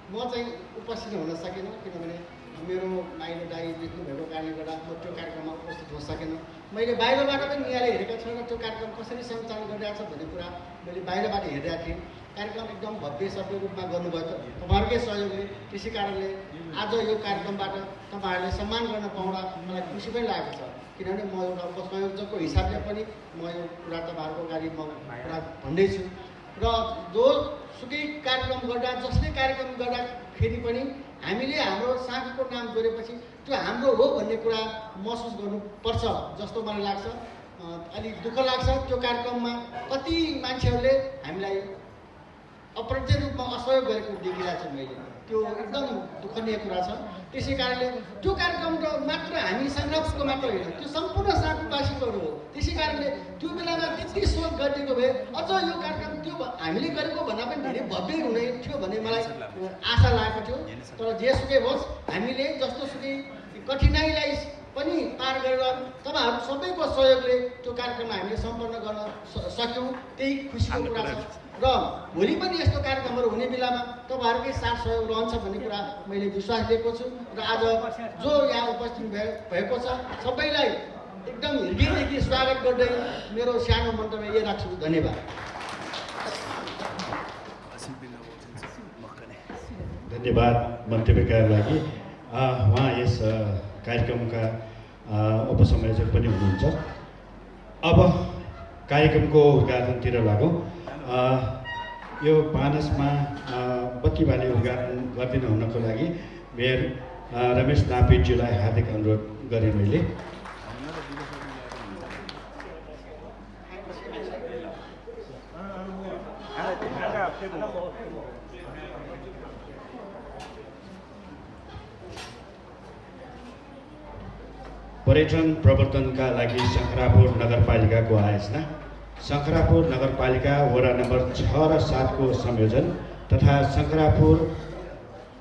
म चाहिँ उपस्थित हुन सकेन किनभने मेरो माइलो दाई लेख्नु भएको कारणले गर्दा म त्यो कार्यक्रममा उपस्थित हुन सकेन। मैले बाहिरबाट पनि निहाले हेरेका छन् र त्यो कार्यक्रम कसरी सञ्चालन गरिरहेको छ भन्ने कुरा मैले बाहिरबाट हेरिरहेको थिएँ। कार्यक्रम एकदम भव्य सभ्य रूपमा गर्नुभयो तपाईँहरूकै सहयोगले। त्यसै कारणले आज यो कार्यक्रमबाट तपाईँहरूले सम्मान गर्न पाउँदा मलाई खुसी पनि लागेको छ किनभने म एउटा उपसंयोजकको हिसाबले पनि म यो कुरा तपाईँहरूको अगाडि म कुरा भन्दैछु र जोसुकै कार्यक्रम गर्दा जसले कार्यक्रम गर्दाखेरि पनि हामीले हाम्रो साथीको नाम जोडेपछि त्यो हाम्रो हो भन्ने कुरा महसुस गर्नुपर्छ जस्तो मलाई लाग्छ। अलिक दुःख लाग्छ त्यो कार्यक्रममा कति मान्छेहरूले हामीलाई अप्रत्यक्ष रूपमा असहयोग गरेको देखिरहेको छु मैले। त्यो एकदम दुःखनीय कुरा छ। त्यसै कारणले त्यो कार्यक्रम त मात्र हामी सङ्घर्षको मात्र होइन, त्यो सम्पूर्ण साथवासीको हो। त्यसै कारणले त्यो बेलामा त्यति सोच गरिदिएको भए अझ यो कार्यक्रम त्यो हामीले गरेको भन्दा पनि धेरै भव्य हुने थियो भन्ने मलाई आशा लागेको थियो। तर जेसुकै होस् हामीले जस्तोसुकै कठिनाइलाई पनि पार गरेर तपाईँहरू सबैको सहयोगले त्यो कार्यक्रम हामीले सम्पन्न गर्न सक्यौँ, त्यही खुसीको कुरा छ। र भोलि पनि यस्तो कार्यक्रमहरू हुने बेलामा तपाईँहरूकै साथ सहयोग रहन्छ भन्ने कुरा मैले विश्वास लिएको छु। र आज जो यहाँ उपस्थित भएको छ सबैलाई एकदम हृदयदेखि स्वागत गर्दै मेरो सानो मन्तव्य यही राख्छु। धन्यवाद। धन्यवाद मन्तव्यका लागि। उहाँ यस कार्यक्रमका उपसंयोजक पनि हुनुहुन्छ। अब कार्यक्रमको उद्घाटनतिर लागौँ। यो पानसमा बत्ती बाली उद्घाटन गरिदिनु हुनको लागि मेयर रमेश नापितज्यूलाई हार्दिक अनुरोध गरेँ मैले। पर्यटन प्रवर्धनका लागि शङ्खरापुर नगरपालिकाको आयोजना, शङ्खरापुर नगरपालिका वडा नम्बर 6 र 7 को संयोजन तथा शङ्खरापुर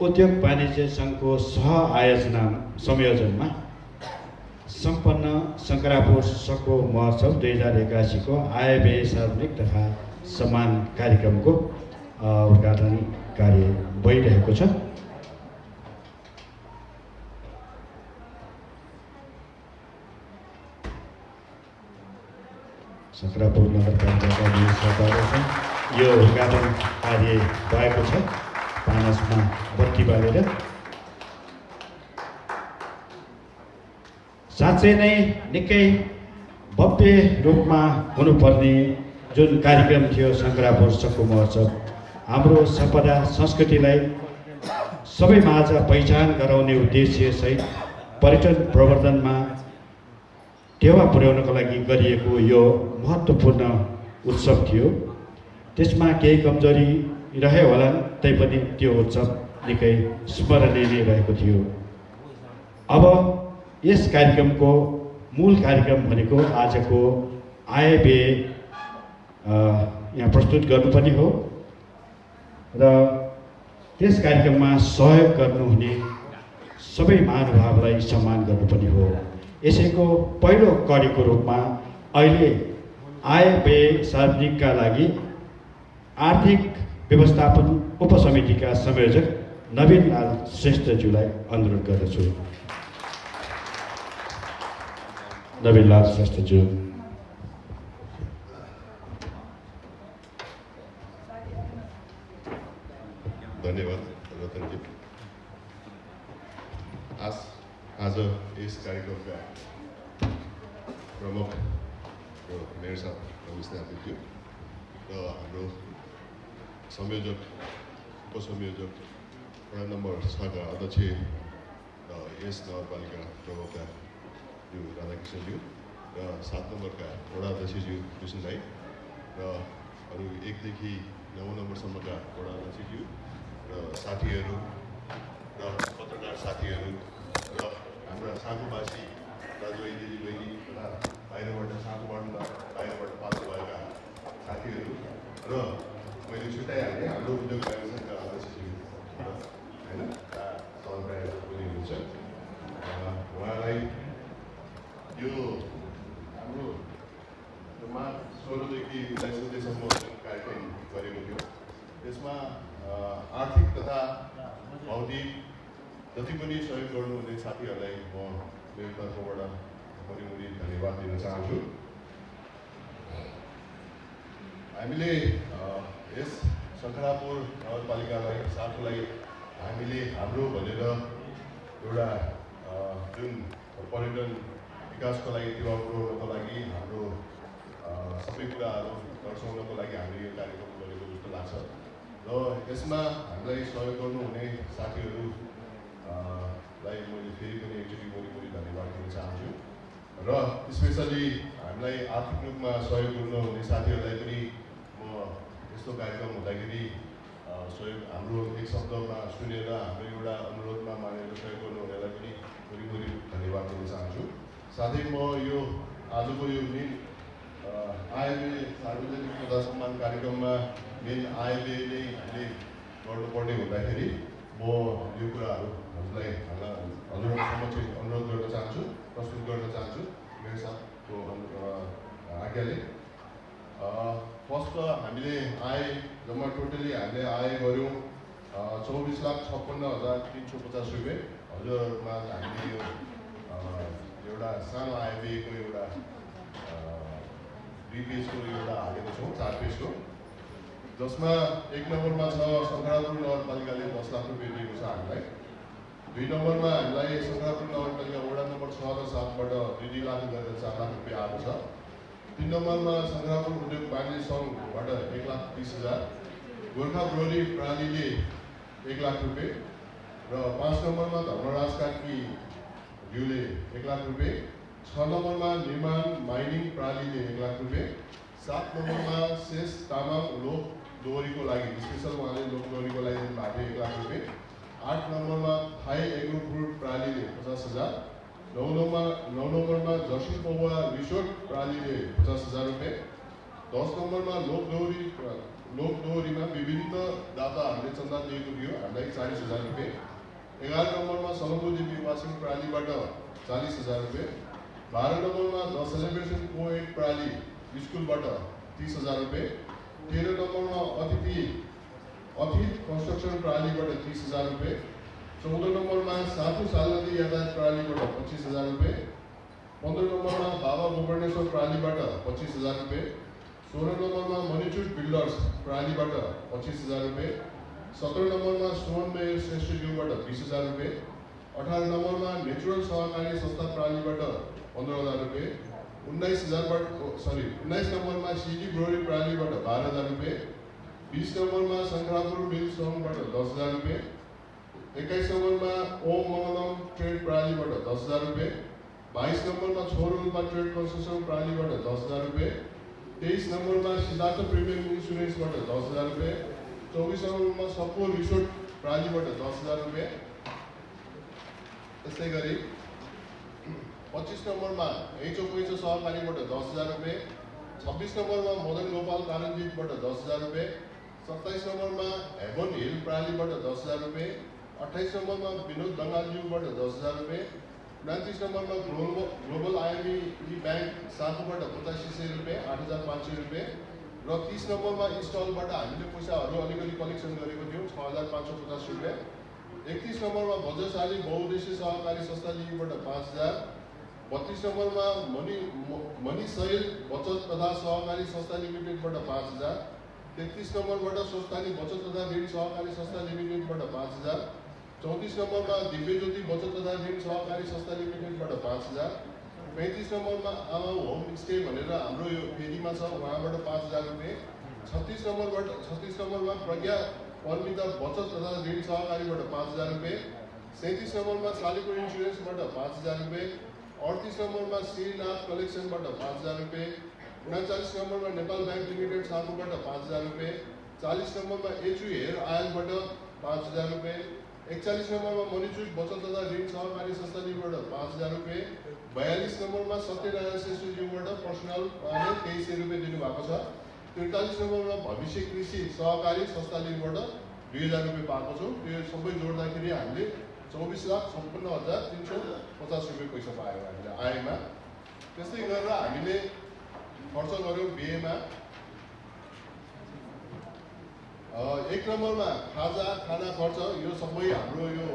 उद्योग वाणिज्य सङ्घको सह आयोजना संयोजनमा सम्पन्न शङ्खरापुर सको महोत्सव 2081 को आयव्यय सार्वजनिक तथा सम्मान कार्यक्रमको उद्घाटन कार्य भइरहेको छ। शङ्खरापुर नगरपालिकाका सदस्य यो उद्घाटन कार्य भएको छ पानसमा बत्ती बालेर। साँच्चै नै निकै भव्य रूपमा हुनुपर्ने जुन कार्यक्रम थियो शङ्खरापुर सको महोत्सव, हाम्रो सम्पदा संस्कृतिलाई सबैमाझ पहिचान गराउने उद्देश्यसहित पर्यटन प्रवर्धनमा टेवा पुर्याउनको लागि गरिएको यो महत्त्वपूर्ण उत्सव थियो। त्यसमा केही कमजोरी रह्यो होला, तैपनि त्यो उत्सव निकै स्मरणीय नै रहेको थियो। अब यस कार्यक्रमको मूल कार्यक्रम भनेको आजको आयव्यय यहाँ प्रस्तुत गर्नुपर्ने हो र त्यस कार्यक्रममा सहयोग गर्नुहुने सबै महानुभावलाई सम्मान गर्नुपर्ने हो। यसैको पहिलो कडीको रूपमा अहिले आयव्यय सार्वजनिकका लागि आर्थिक व्यवस्थापन उपसमितिका संयोजक नवीन लाल श्रेष्ठज्यूलाई अनुरोध गर्दछु। नवीन लाल श्रेष्ठज्यू। धन्यवाद रतनजी। आज यस कार्यक्रमका प्रमुख मेयर साहब रमेश नापितज्यू र हाम्रो संयोजक उपसंयोजक वडा नम्बर 6 का अध्यक्ष र यस नगरपालिका प्रमुखका ज्यू राधाकृष्णज्यू र 7 नम्बरका वडा अध्यक्षज्यू कृष्ण राई र अरू 1 देखि 9 नम्बरसम्मका वडा अध्यक्षज्यू र साथीहरू र पत्रकार साथीहरू र हाम्रा साथीवासी दाजुभाइ दिदीबहिनी तथा बाहिरबाट साथीबाट बाहिरबाट पाल्नु भएका साथीहरू र मैले छुट्याइहालेँ हाम्रो उद्योग वाणिज्यका अध्यक्षज्यू होइन सभापति पनि हुनुहुन्छ। उहाँलाई यो हाम्रो मार्च 16 देखि 19 गतेसम्म कार्यक्रम गरेको थियो। यसमा आर्थिक तथा भौतिक जति पनि सहयोग गर्नुहुने साथीहरूलाई म मेरो तर्फबाट मुरी धन्यवाद दिन चाहन्छु। हामीले यस शङ्खलापुर नगरपालिकालाई साथलाई हामीले हाम्रो भनेर एउटा जुन पर्यटन विकासको लागि टेवा पुर्याउनको लागि हाम्रो सबै कुराहरू दर्शाउनको लागि हामीले यो कार्यक्रम गरेको जस्तो लाग्छ र यसमा हामीलाई सहयोग गर्नुहुने साथीहरूलाई मैले फेरि पनि एकचोटि मुरी धन्यवाद दिन चाहन्छु र स्पेसली हामीलाई आर्थिक रूपमा सहयोग गर्नुहुने साथीहरूलाई पनि म यस्तो कार्यक्रम हुँदाखेरि सहयोग हाम्रो एक शब्दमा सुनेर हाम्रो एउटा अनुरोधमा मानेर सहयोग गर्नुहुनेलाई पनि मुरी धन्यवाद दिन चाहन्छु। साथै म यो आजको यो मेन आयले सार्वजनिक प्रजा सम्मान कार्यक्रममा मेन आयले नै हामीले गर्नुपर्ने हुँदाखेरि म यो कुराहरू हजुरलाई हजुरहरूसम्म चाहिँ अनुरोध गर्न चाहन्छु, प्रस्तुत गर्न चाहन्छु मेरो साथको आज्ञाले। फर्स्ट हामीले आय जम्मा टोटली हामीले आय गऱ्यौँ 24,56,350 रुपियाँ। हजुरमा हामीले यो एउटा सानो आयको एउटा 2 पेजको एउटा हालेको छौँ, 4 पेजको, जसमा 1 नम्बरमा छ शङ्खलापुर नगरपालिकाले 10 लाख रुपियाँ दिएको छ हामीलाई। 2 नम्बरमा हामीलाई शङ्खलापुर नगरपालिका वडा नम्बर 6 र 7बाट 2 लाख गरेर 4 लाख रुपियाँ आएको छ। 3 नम्बरमा शङ्खलापुर उद्योग वाणिज्य सङ्घबाट 1,30,000, गोर्खा ब्रोली प्रणालीले 1 लाख रुपियाँ र 5 नम्बरमा धर्मराज कार्की ज्यूले 1 लाख रुपियाँ, 6 नम्बरमा निर्माण माइनिङ प्रणालीले 1 लाख रुपियाँ, 7 नम्बरमा शेष तामाङ लोक दोहोरीको लागि स्पेसल उहाँले लोक दोहोरीको लागि दिनुभएको 1 लाख रुपियाँ, 8 नम्बरमा थाई एग्रो फ्रुट प्रणालीले 50,000, 9 नम्बरमा जर्सी पौवा रिसोर्ट प्रणालीले 50,000 रुपियाँ, 10 नम्बरमा लोक दोहोरीमा विभिन्न दाताहरूले चन्दा दिएको थियो हामीलाई 40,000 रुपियाँ, 11 नम्बरमा सलम्बु देवी वासिङ प्रणालीबाट 40,000 रुपियाँ, 12 नम्बरमा द सेलिब्रेसन कोएड प्रणाली स्कुलबाट 30,000 रुपियाँ, 13 नम्बरमा अतिथ कन्स्ट्रक्सन प्रणालीबाट 30,000 रुपियाँ, 14 नम्बरमा सातु सालनदी यातायात प्रणालीबाट 25,000 रुपियाँ, 15 नम्बरमा बाबा गोकर्णेश्वर प्रणालीबाट 25,000 रुपियाँ, 16 नम्बरमा मणिचुट बिल्डर्स प्रणालीबाट 25,000 रुपियाँ, 17 नम्बरमा सुमन मेयर श्रेष्ठ ज्यूबाट 20,000 रुपियाँ, 18 नम्बरमा नेचुरल सहकारी संस्था प्रणालीबाट 15,000 रुपियाँ, 19 नम्बरमा सिजी ब्रोरी प्रणालीबाट 12,000 रुपियाँ, 20 नम्बरमा शङ्खलापुर मिल सङ्घबाट 10,000 रुपियाँ, 21 नम्बरमा ओम मङ्गलम ट्रेड प्रणालीबाट 10,000 रुपियाँ, 22 नम्बरमा छोरोल्पा ट्रेड कन्स्ट्रक्सन प्रणालीबाट 10,000 रुपियाँ, 23 नम्बरमा सिद्धार्थ प्रिमियम इन्सुरेन्सबाट 10,000 रुपियाँ, 24 नम्बरमा सप्पो रिसोर्ट प्रणालीबाट 10,000 रुपियाँ। त्यस्तै गरी 25 नम्बरमा ऐचो सहकारीबाट 10,000 रुपियाँ, 26 नम्बरमा मदन गोपाल कारणजीबाट 10,000 रुपियाँ, 27 नम्बरमा हेभन हिल प्रणालीबाट 10,000 रुपियाँ, 28 नम्बरमा विनोद बङ्गालज्यूबाट 10,000 रुपियाँ, 29 नम्बरमा ग्लोबल आइएमई ब्याङ्क साथुबाट 8500 रुपियाँ 8,500 रुपियाँ र 30 नम्बरमा स्टलबाट हामीले पैसाहरू अलिकति कलेक्सन गरेको थियौँ 6,550 रुपियाँ, 31 नम्बरमा बजाशाली बहुउद्देश्य सहकारी संस्था लिगबाट 5,000, 32 नम्बरमा मनी सैल बचत तथा सहकारी संस्था लिमिटेडबाट 5,000, 33 नम्बरबाट स्वस्थानी बचत तथा ऋण सहकारी संस्था लिमिटेडबाट 5,000, 34 नम्बरमा दिव्य ज्योति बचत तथा ऋण सहकारी संस्था लिमिटेडबाट 5,000, 35 नम्बरमा आमा होम स्टे भनेर हाम्रो यो फेरीमा छ उहाँबाट 5,000 रुपियाँ, 36 नम्बरमा प्रज्ञा परिमिता बचत तथा ऋण सहकारीबाट 5,000 रुपियाँ, 37 नम्बरमा शालिको इन्सुरेन्सबाट 5,000 रुपियाँ, 38 नम्बरमा श्रीनाथ कलेक्सनबाट 5,000 रुपियाँ, 39 नम्बरमा नेपाल ब्याङ्क लिमिटेड साथुबाट 5,000 रुपियाँ, 40 नम्बरमा एचयू हेयर आयलबाट 5,000 रुपियाँ, 41 नम्बरमा मणिचुट बचत तथा ऋण सहकारी संस्था लिगबाट 5,000 रुपियाँ, 42 नम्बरमा सत्यनारायण श्रेष्ठज्यूबाट पर्सनल 2300 रुपियाँ दिनुभएको छ, 43 नम्बरमा भविष्य कृषि सहकारी संस्था लिगबाट 2,000 रुपियाँ पाएको छौँ। त्यो सबै जोड्दाखेरि हामीले 24,56,350 रुपियाँ पैसा पायौँ हामीले आयमा। त्यस्तै गरेर हामीले खर्च गऱ्यौँ बिहेमा एक नम्बरमा खाजा खाना खर्च यो सबै हाम्रो यो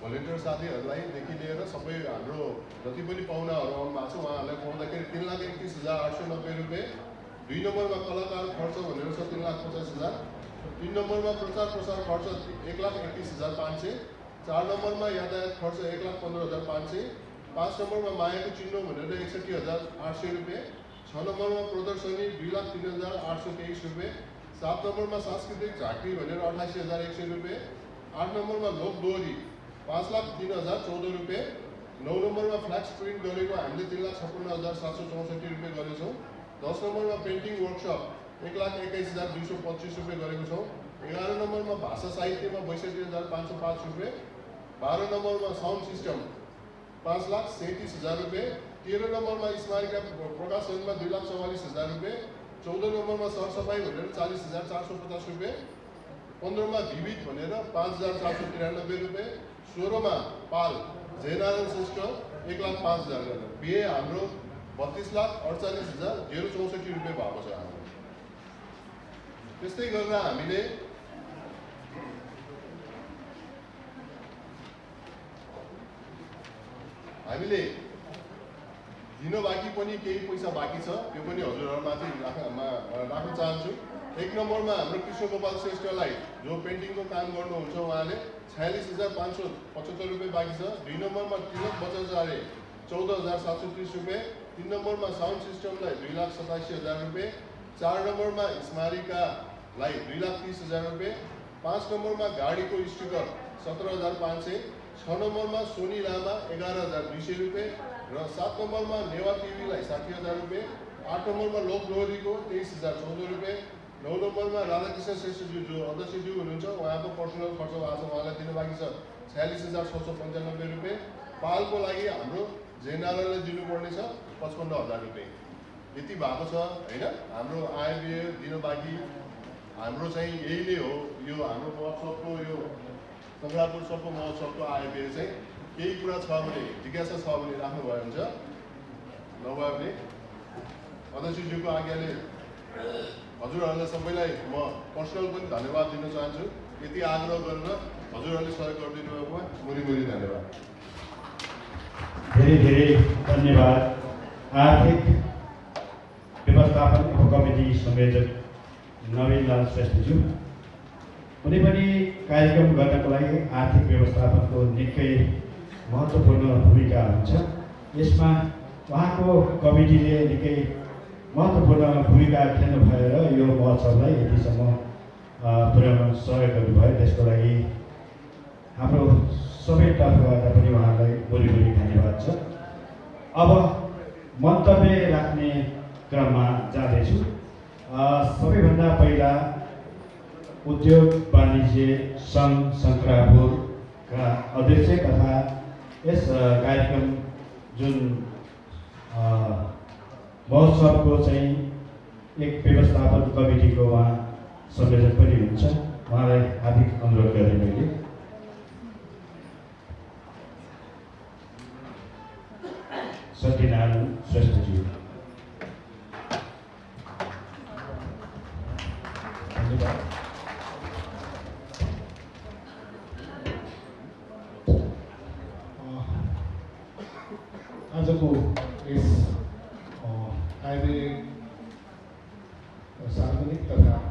भोलिन्टियर साथीहरूलाईदेखि लिएर सबै हाम्रो जति पनि पाहुनाहरू आउनु भएको छ उहाँहरूलाई पाउँदाखेरि 3,31,890 रुपियाँ। 2 नम्बरमा कलाकार खर्च भनेर छ 3,50,000। 3 नम्बरमा प्रचार प्रसार खर्च 1,31,500। 4 नम्बरमा यातायात खर्च 1,15,500। 5 नम्बरमा मायाको चिन्ह भनेर 61,800 रुपियाँ। 6 नम्बरमा प्रदर्शनी 2,03,823 रुपियाँ। 7 नम्बरमा सांस्कृतिक झाँक्री भनेर 28,100 रुपियाँ। 8 नम्बरमा लोकदोहोरी 5,03,014 रुपियाँ। 9 नम्बरमा फ्ल्याक्स प्रिन्ट गरेको हामीले 3,56,764 रुपियाँ गरेको छौँ। 10 नम्बरमा पेन्टिङ वर्कसप 1,21,225 रुपियाँ गरेको छौँ। 11 नम्बरमा भाषा साहित्यमा 62,505 रुपियाँ। 12 नम्बरमा साउन्ड सिस्टम 5,37,000 रुपियाँ। 13 नम्बरमा स्मारिका प्रकाशनमा 2,44,000 रुपियाँ। 14 नम्बरमा सरसफाइ भनेर 40,450 रुपियाँ। 15मा विविध भनेर 5,493 रुपियाँ। 16मा पाल जयनारायण श्रेष्ठ 1,05,000 गरेर बिहे हाम्रो 32,48,064 रुपियाँ भएको छ हाम्रो। त्यस्तै गरेर हामीले दिन बाँकी पनि केही पैसा बाँकी छ त्यो पनि हजुरहरूमाथि राख्न चाहन्छु। 1 नम्बरमा हाम्रो कृष्ण गोपाल श्रेष्ठलाई जो पेन्टिङको काम गर्नुहुन्छ उहाँले 46,575 रुपियाँ बाँकी छ। 2 नम्बरमा तिलक बचाचार्य 14,730 रुपियाँ। 3 नम्बरमा साउन्ड सिस्टमलाई 2,87,000 रुपियाँ। 4 नम्बरमा स्मारिकालाई 2,30,000 रुपियाँ। 5 नम्बरमा गाडीको स्टिकर 17,500। 6 नम्बरमा सोनी लामा 11,200 रुपियाँ र 7 नम्बरमा नेवा टिभीलाई 60,000 रुपियाँ। 8 नम्बरमा लोकदोहोरीको 23,014 रुपियाँ। 9 नम्बरमा राधाकृष्ण श्रेष्ठज्यू जो अध्यक्षज्यू हुनुहुन्छ उहाँको पर्सनल खर्च भएको छ उहाँलाई दिनु बाँकी छ 46,695 रुपियाँ। पालको लागि हाम्रो जयनारायणलाई दिनुपर्ने छ 55,000 रुपियाँ। यति भएको छ होइन। हाम्रो आय व्यय दिन बाँकी हाम्रो चाहिँ यही नै हो। यो हाम्रो महोत्सवको यो सङ्ग्रामपुर सर्प महोत्सवको आय व्यय चाहिँ केही कुरा छ भने जिज्ञासा छ भने राख्नुभयो हुन्छ, नभए भने अध्यक्षज्यूको आज्ञाले हजुरहरूलाई सबैलाई म पर्सनल पनि धन्यवाद दिन चाहन्छु। यति आग्रह गरेर हजुरहरूले सहयोग गरिदिनु भएकोमा मुरी धन्यवाद। धेरै धेरै धन्यवाद। आर्थिक व्यवस्थापन उपकमिटी संयोजक नवीनलाल श्रेष्ठज्यू। कुनै पनि कार्यक्रम गर्नको लागि आर्थिक व्यवस्थापनको निकै महत्त्वपूर्ण भूमिका हुन्छ। यसमा उहाँको कमिटीले निकै महत्त्वपूर्ण भूमिका खेल्नु भएर यो महोत्सवलाई यतिसम्म पुर्याउन सहयोग गर्नुभयो। त्यसको लागि हाम्रो सबै तर्फबाट पनि उहाँलाई बोली धन्यवाद छ। अब मन्तव्य राख्ने क्रममा जाँदैछु। सबैभन्दा पहिला उद्योग वाणिज्य सङ्घ शङ्करापुरका अध्यक्ष तथा यस कार्यक्रम जुन महोत्सवको चाहिँ एक व्यवस्थापन कमिटीको उहाँ संयोजक पनि हुनुहुन्छ। उहाँलाई हार्दिक अनुरोध गरेँ मैले। सत्यनारायण श्रेष्ठज्यू। आजको